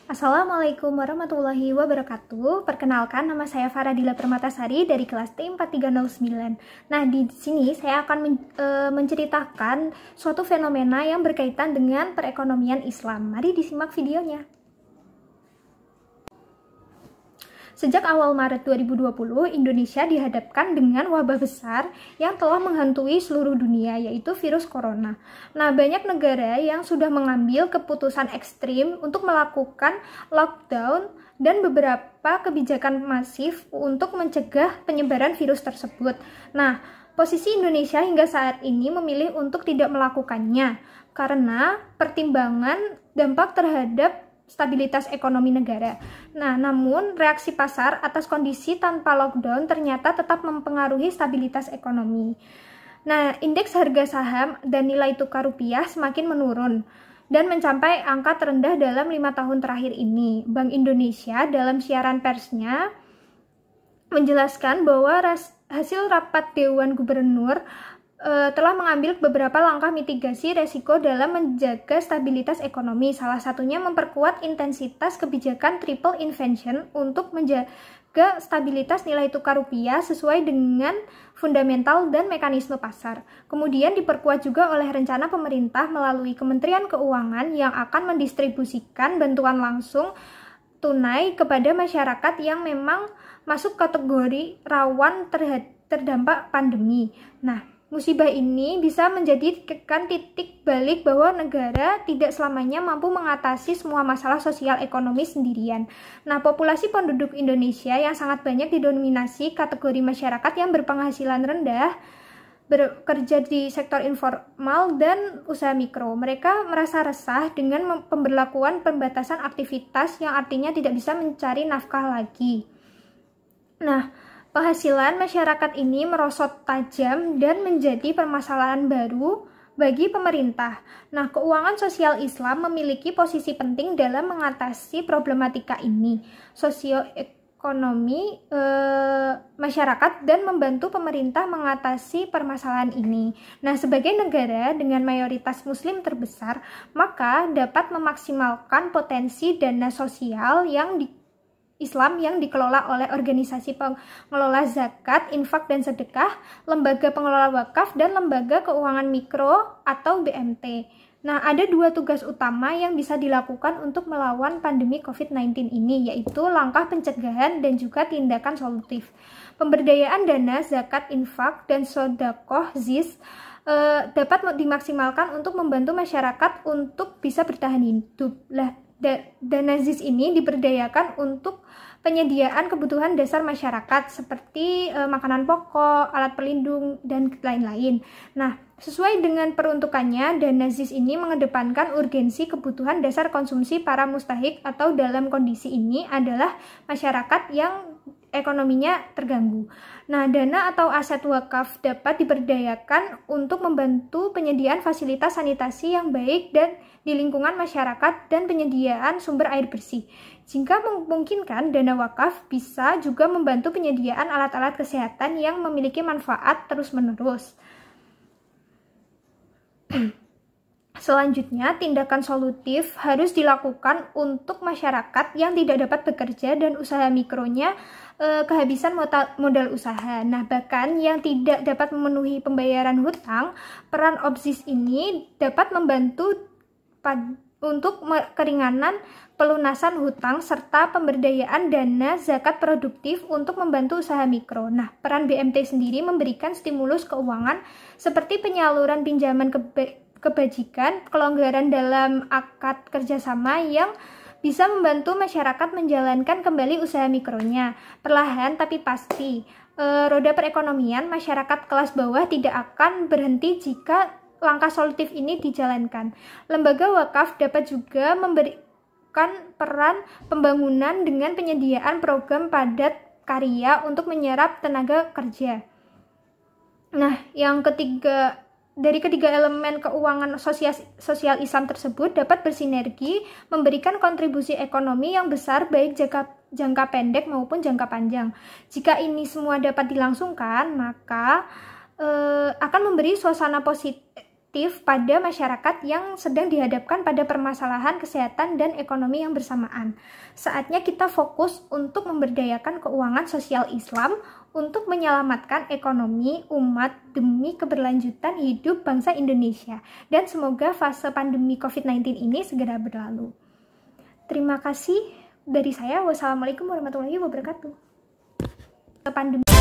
Assalamualaikum warahmatullahi wabarakatuh. Perkenalkan, nama saya Faradila Permatasari dari kelas T4309. Nah, di sini saya akan menceritakan suatu fenomena yang berkaitan dengan perekonomian Islam. Mari disimak videonya. Sejak awal Maret 2020, Indonesia dihadapkan dengan wabah besar yang telah menghantui seluruh dunia, yaitu virus corona. Nah, banyak negara yang sudah mengambil keputusan ekstrim untuk melakukan lockdown dan beberapa kebijakan masif untuk mencegah penyebaran virus tersebut. Nah, posisi Indonesia hingga saat ini memilih untuk tidak melakukannya karena pertimbangan dampak terhadap stabilitas ekonomi negara. Nah, namun reaksi pasar atas kondisi tanpa lockdown ternyata tetap mempengaruhi stabilitas ekonomi. Nah, indeks harga saham dan nilai tukar rupiah semakin menurun dan mencapai angka terendah dalam 5 tahun terakhir ini. Bank Indonesia dalam siaran persnya menjelaskan bahwa hasil rapat Dewan Gubernur telah mengambil beberapa langkah mitigasi resiko dalam menjaga stabilitas ekonomi. Salah satunya memperkuat intensitas kebijakan triple intervention untuk menjaga stabilitas nilai tukar rupiah sesuai dengan fundamental dan mekanisme pasar. Kemudian diperkuat juga oleh rencana pemerintah melalui Kementerian Keuangan yang akan mendistribusikan bantuan langsung tunai kepada masyarakat yang memang masuk kategori rawan terdampak pandemi. Nah, musibah ini bisa menjadikan titik balik bahwa negara tidak selamanya mampu mengatasi semua masalah sosial ekonomi sendirian. Nah, populasi penduduk Indonesia yang sangat banyak didominasi kategori masyarakat yang berpenghasilan rendah, bekerja di sektor informal dan usaha mikro. Mereka merasa resah dengan pemberlakuan pembatasan aktivitas yang artinya tidak bisa mencari nafkah lagi. Nah, penghasilan masyarakat ini merosot tajam dan menjadi permasalahan baru bagi pemerintah. Nah, keuangan sosial Islam memiliki posisi penting dalam mengatasi problematika ini, sosioekonomi masyarakat, dan membantu pemerintah mengatasi permasalahan ini. Nah, sebagai negara dengan mayoritas muslim terbesar, maka dapat memaksimalkan potensi dana sosial Islam yang dikelola oleh organisasi pengelola zakat, infak, dan sedekah, lembaga pengelola wakaf, dan lembaga keuangan mikro atau BMT. Nah, ada dua tugas utama yang bisa dilakukan untuk melawan pandemi COVID-19 ini, yaitu langkah pencegahan dan juga tindakan solutif. Pemberdayaan dana, zakat, infak, dan sodakoh ZIS dapat dimaksimalkan untuk membantu masyarakat untuk bisa bertahan hidup. Dana ZIS ini diberdayakan untuk penyediaan kebutuhan dasar masyarakat seperti makanan pokok, alat pelindung, dan lain-lain. Nah, sesuai dengan peruntukannya, dana ZIS ini mengedepankan urgensi kebutuhan dasar konsumsi para mustahik atau dalam kondisi ini adalah masyarakat yang ekonominya terganggu. Nah, dana atau aset wakaf dapat diberdayakan untuk membantu penyediaan fasilitas sanitasi yang baik dan di lingkungan masyarakat dan penyediaan sumber air bersih. Jika memungkinkan, dana wakaf bisa juga membantu penyediaan alat-alat kesehatan yang memiliki manfaat terus-menerus. Selanjutnya, tindakan solutif harus dilakukan untuk masyarakat yang tidak dapat bekerja dan usaha mikronya kehabisan modal usaha. Nah, bahkan yang tidak dapat memenuhi pembayaran hutang, peran OBZIS ini dapat membantu untuk keringanan pelunasan hutang serta pemberdayaan dana zakat produktif untuk membantu usaha mikro. Nah, peran BMT sendiri memberikan stimulus keuangan seperti penyaluran pinjaman kebajikan, kelonggaran dalam akad kerjasama yang bisa membantu masyarakat menjalankan kembali usaha mikronya. Perlahan tapi pasti, roda perekonomian masyarakat kelas bawah tidak akan berhenti jika langkah solutif ini dijalankan. Lembaga wakaf dapat juga memberikan peran pembangunan dengan penyediaan program padat karya untuk menyerap tenaga kerja. Nah, yang ketiga, dari ketiga elemen keuangan sosial Islam tersebut dapat bersinergi memberikan kontribusi ekonomi yang besar baik jangka pendek maupun jangka panjang. Jika ini semua dapat dilangsungkan, maka akan memberi suasana positif pada masyarakat yang sedang dihadapkan pada permasalahan kesehatan dan ekonomi yang bersamaan. Saatnya kita fokus untuk memberdayakan keuangan sosial Islam untuk menyelamatkan ekonomi umat demi keberlanjutan hidup bangsa Indonesia. Dan semoga fase pandemi COVID-19 ini segera berlalu. Terima kasih dari saya. Wassalamualaikum warahmatullahi wabarakatuh. Pandemi